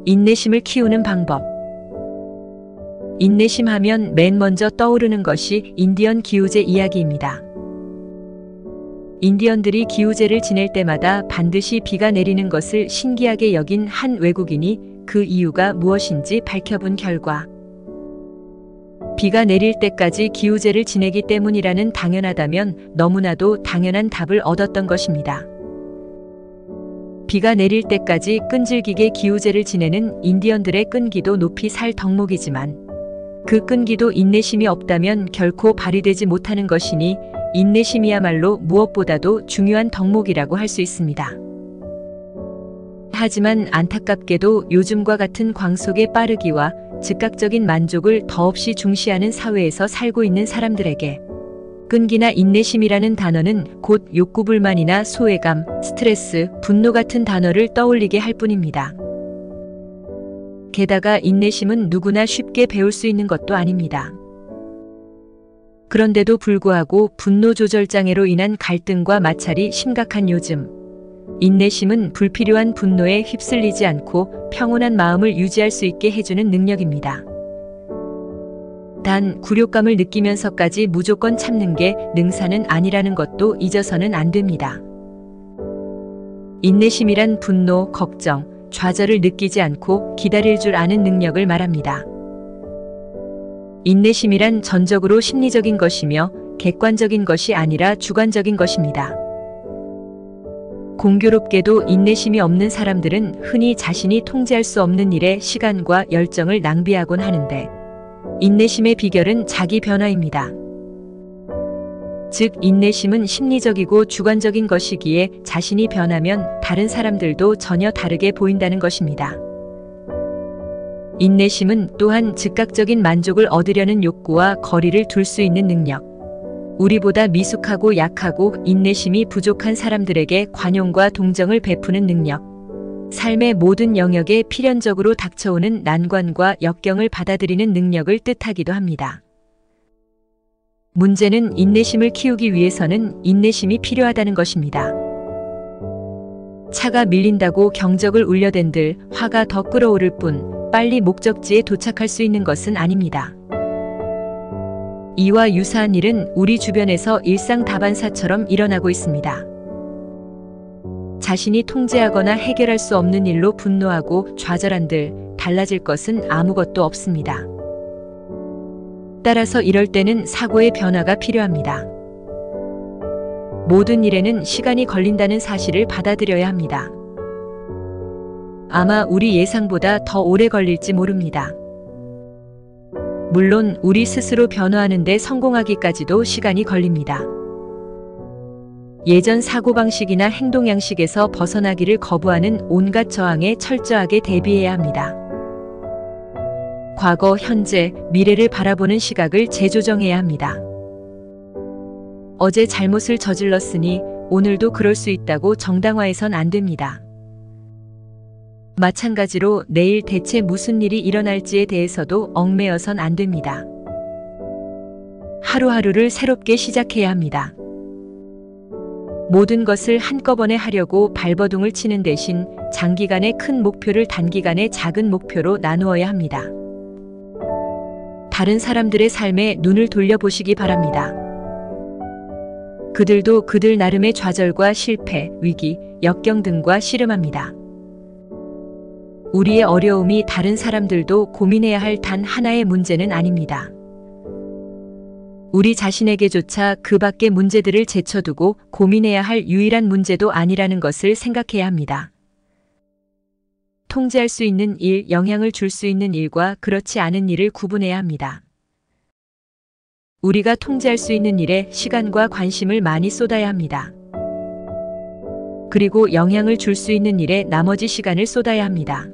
인내심을 키우는 방법. 인내심 하면 맨 먼저 떠오르는 것이 인디언 기우제 이야기입니다. 인디언들이 기우제를 지낼 때마다 반드시 비가 내리는 것을 신기하게 여긴 한 외국인이 그 이유가 무엇인지 밝혀본 결과 비가 내릴 때까지 기우제를 지내기 때문이라는 당연하다면 너무나도 당연한 답을 얻었던 것입니다. 비가 내릴 때까지 끈질기게 기우제를 지내는 인디언들의 끈기도 높이 살 덕목이지만 그 끈기도 인내심이 없다면 결코 발휘되지 못하는 것이니 인내심이야말로 무엇보다도 중요한 덕목이라고 할 수 있습니다. 하지만 안타깝게도 요즘과 같은 광속의 빠르기와 즉각적인 만족을 더없이 중시하는 사회에서 살고 있는 사람들에게 끈기나 인내심이라는 단어는 곧 욕구불만이나 소외감, 스트레스, 분노 같은 단어를 떠올리게 할 뿐입니다. 게다가 인내심은 누구나 쉽게 배울 수 있는 것도 아닙니다. 그런데도 불구하고 분노 조절 장애로 인한 갈등과 마찰이 심각한 요즘, 인내심은 불필요한 분노에 휩쓸리지 않고 평온한 마음을 유지할 수 있게 해주는 능력입니다. 단, 굴욕감을 느끼면서까지 무조건 참는 게 능사는 아니라는 것도 잊어서는 안 됩니다. 인내심이란 분노, 걱정, 좌절을 느끼지 않고 기다릴 줄 아는 능력을 말합니다. 인내심이란 전적으로 심리적인 것이며 객관적인 것이 아니라 주관적인 것입니다. 공교롭게도 인내심이 없는 사람들은 흔히 자신이 통제할 수 없는 일에 시간과 열정을 낭비하곤 하는데 인내심의 비결은 자기 변화입니다. 즉, 인내심은 심리적이고 주관적인 것이기에 자신이 변하면 다른 사람들도 전혀 다르게 보인다는 것입니다. 인내심은 또한 즉각적인 만족을 얻으려는 욕구와 거리를 둘 수 있는 능력, 우리보다 미숙하고 약하고 인내심이 부족한 사람들에게 관용과 동정을 베푸는 능력, 삶의 모든 영역에 필연적으로 닥쳐오는 난관과 역경을 받아들이는 능력을 뜻하기도 합니다. 문제는 인내심을 키우기 위해서는 인내심이 필요하다는 것입니다. 차가 밀린다고 경적을 울려댄들 화가 더 끓어오를 뿐 빨리 목적지에 도착할 수 있는 것은 아닙니다. 이와 유사한 일은 우리 주변에서 일상 다반사처럼 일어나고 있습니다. 자신이 통제하거나 해결할 수 없는 일로 분노하고 좌절한들 달라질 것은 아무것도 없습니다. 따라서 이럴 때는 사고의 변화가 필요합니다. 모든 일에는 시간이 걸린다는 사실을 받아들여야 합니다. 아마 우리 예상보다 더 오래 걸릴지 모릅니다. 물론 우리 스스로 변화하는 데 성공하기까지도 시간이 걸립니다. 예전 사고방식이나 행동 양식에서 벗어나기를 거부하는 온갖 저항에 철저하게 대비해야 합니다. 과거, 현재, 미래를 바라보는 시각을 재조정해야 합니다. 어제 잘못을 저질렀으니 오늘도 그럴 수 있다고 정당화해선 안 됩니다. 마찬가지로 내일 대체 무슨 일이 일어날지에 대해서도 얽매여선 안 됩니다. 하루하루를 새롭게 시작해야 합니다. 모든 것을 한꺼번에 하려고 발버둥을 치는 대신 장기간의 큰 목표를 단기간의 작은 목표로 나누어야 합니다. 다른 사람들의 삶에 눈을 돌려보시기 바랍니다. 그들도 그들 나름의 좌절과 실패, 위기, 역경 등과 씨름합니다. 우리의 어려움이 다른 사람들도 고민해야 할 단 하나의 문제는 아닙니다. 우리 자신에게조차 그 밖의 문제들을 제쳐두고 고민해야 할 유일한 문제도 아니라는 것을 생각해야 합니다. 통제할 수 있는 일, 영향을 줄 수 있는 일과 그렇지 않은 일을 구분해야 합니다. 우리가 통제할 수 있는 일에 시간과 관심을 많이 쏟아야 합니다. 그리고 영향을 줄 수 있는 일에 나머지 시간을 쏟아야 합니다.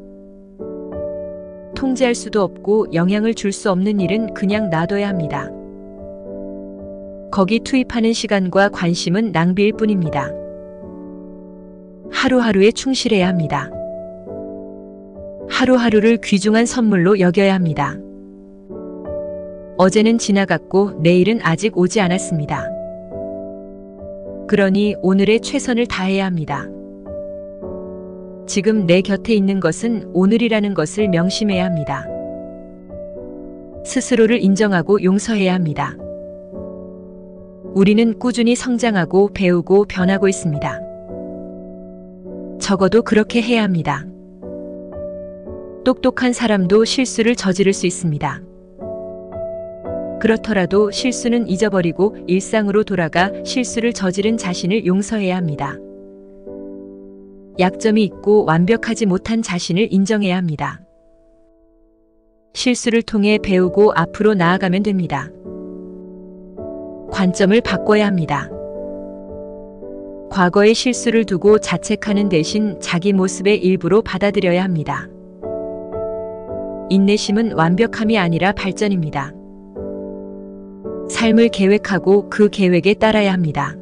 통제할 수도 없고 영향을 줄 수 없는 일은 그냥 놔둬야 합니다. 거기 투입하는 시간과 관심은 낭비일 뿐입니다. 하루하루에 충실해야 합니다. 하루하루를 귀중한 선물로 여겨야 합니다. 어제는 지나갔고 내일은 아직 오지 않았습니다. 그러니 오늘의 최선을 다해야 합니다. 지금 내 곁에 있는 것은 오늘이라는 것을 명심해야 합니다. 스스로를 인정하고 용서해야 합니다. 우리는 꾸준히 성장하고 배우고 변하고 있습니다. 적어도 그렇게 해야 합니다. 똑똑한 사람도 실수를 저지를 수 있습니다. 그렇더라도 실수는 잊어버리고 일상으로 돌아가 실수를 저지른 자신을 용서해야 합니다. 약점이 있고 완벽하지 못한 자신을 인정해야 합니다. 실수를 통해 배우고 앞으로 나아가면 됩니다. 관점을 바꿔야 합니다. 과거의 실수를 두고 자책하는 대신 자기 모습의 일부로 받아들여야 합니다. 인내심은 완벽함이 아니라 발전입니다. 삶을 계획하고 그 계획에 따라야 합니다.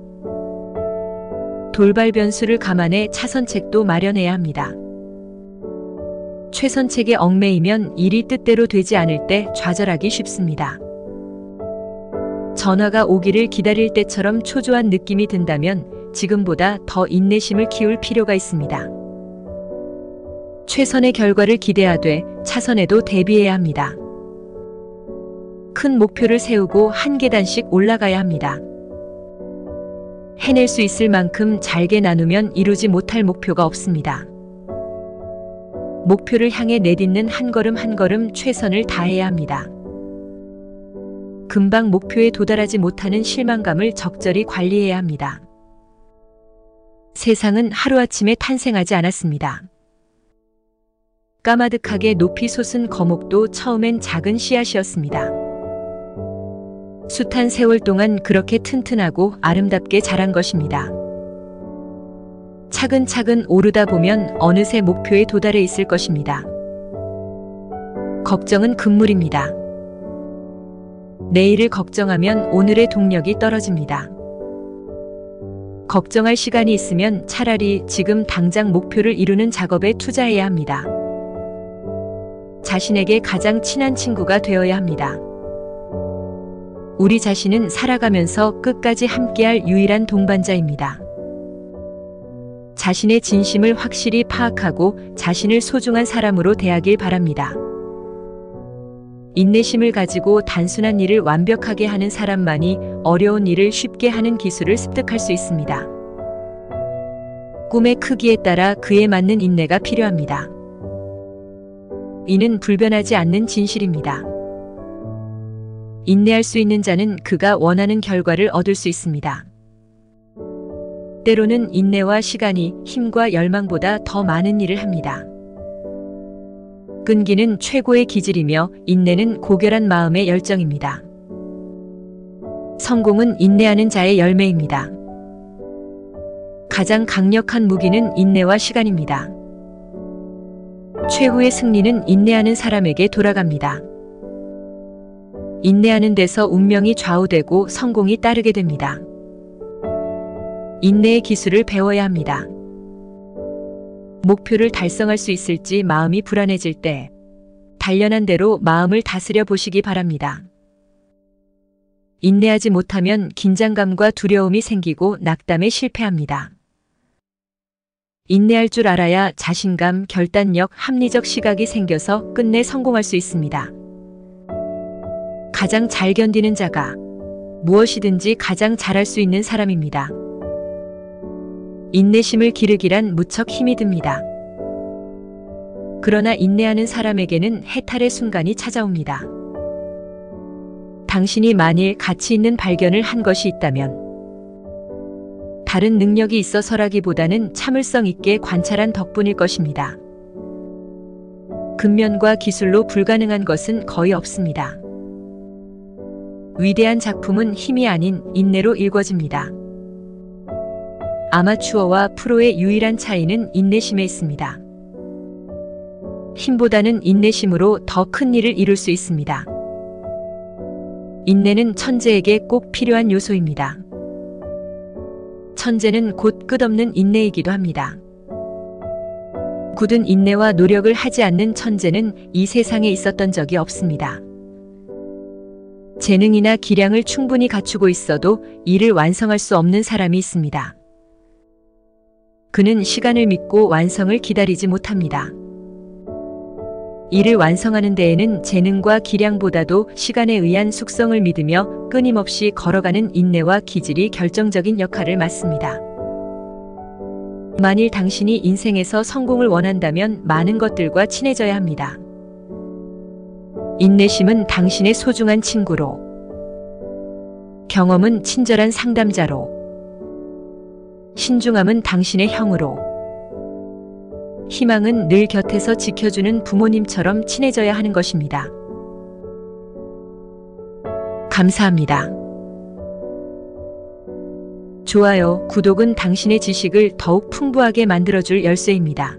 돌발 변수를 감안해 차선책도 마련해야 합니다. 최선책에 얽매이면 일이 뜻대로 되지 않을 때 좌절하기 쉽습니다. 전화가 오기를 기다릴 때처럼 초조한 느낌이 든다면 지금보다 더 인내심을 키울 필요가 있습니다. 최선의 결과를 기대하되 차선에도 대비해야 합니다. 큰 목표를 세우고 한 계단씩 올라가야 합니다. 해낼 수 있을 만큼 잘게 나누면 이루지 못할 목표가 없습니다. 목표를 향해 내딛는 한 걸음 한 걸음 최선을 다해야 합니다. 금방 목표에 도달하지 못하는 실망감을 적절히 관리해야 합니다. 세상은 하루아침에 탄생하지 않았습니다. 까마득하게 높이 솟은 거목도 처음엔 작은 씨앗이었습니다. 숱한 세월 동안 그렇게 튼튼하고 아름답게 자란 것입니다. 차근차근 오르다 보면 어느새 목표에 도달해 있을 것입니다. 걱정은 금물입니다. 내일을 걱정하면 오늘의 동력이 떨어집니다. 걱정할 시간이 있으면 차라리 지금 당장 목표를 이루는 작업에 투자해야 합니다. 자신에게 가장 친한 친구가 되어야 합니다. 우리 자신은 살아가면서 끝까지 함께할 유일한 동반자입니다. 자신의 진심을 확실히 파악하고 자신을 소중한 사람으로 대하길 바랍니다. 인내심을 가지고 단순한 일을 완벽하게 하는 사람만이 어려운 일을 쉽게 하는 기술을 습득할 수 있습니다. 꿈의 크기에 따라 그에 맞는 인내가 필요합니다. 이는 불변하지 않는 진실입니다. 인내할 수 있는 자는 그가 원하는 결과를 얻을 수 있습니다. 때로는 인내와 시간이 힘과 열망보다 더 많은 일을 합니다. 끈기는 최고의 기질이며 인내는 고결한 마음의 열정입니다. 성공은 인내하는 자의 열매입니다. 가장 강력한 무기는 인내와 시간입니다. 최후의 승리는 인내하는 사람에게 돌아갑니다. 인내하는 데서 운명이 좌우되고 성공이 따르게 됩니다. 인내의 기술을 배워야 합니다. 목표를 달성할 수 있을지 마음이 불안해질 때 단련한 대로 마음을 다스려 보시기 바랍니다. 인내하지 못하면 긴장감과 두려움이 생기고 낙담에 실패합니다. 인내할 줄 알아야 자신감, 결단력, 합리적 시각이 생겨서 끝내 성공할 수 있습니다. 가장 잘 견디는 자가 무엇이든지 가장 잘할 수 있는 사람입니다. 인내심을 기르기란 무척 힘이 듭니다. 그러나 인내하는 사람에게는 해탈의 순간이 찾아옵니다. 당신이 만일 가치 있는 발견을 한 것이 있다면 다른 능력이 있어서라기보다는 참을성 있게 관찰한 덕분일 것입니다. 근면과 기술로 불가능한 것은 거의 없습니다. 위대한 작품은 힘이 아닌 인내로 일궈집니다. 아마추어와 프로의 유일한 차이는 인내심에 있습니다. 힘보다는 인내심으로 더 큰 일을 이룰 수 있습니다. 인내는 천재에게 꼭 필요한 요소입니다. 천재는 곧 끝없는 인내이기도 합니다. 굳은 인내와 노력을 하지 않는 천재는 이 세상에 있었던 적이 없습니다. 재능이나 기량을 충분히 갖추고 있어도 일을 완성할 수 없는 사람이 있습니다. 그는 시간을 믿고 완성을 기다리지 못합니다. 이를 완성하는 데에는 재능과 기량보다도 시간에 의한 숙성을 믿으며 끊임없이 걸어가는 인내와 기질이 결정적인 역할을 맡습니다. 만일 당신이 인생에서 성공을 원한다면 많은 것들과 친해져야 합니다. 인내심은 당신의 소중한 친구로, 경험은 친절한 상담자로, 신중함은 당신의 형으로, 희망은 늘 곁에서 지켜주는 부모님처럼 친해져야 하는 것입니다. 감사합니다. 좋아요, 구독은 당신의 지식을 더욱 풍부하게 만들어줄 열쇠입니다.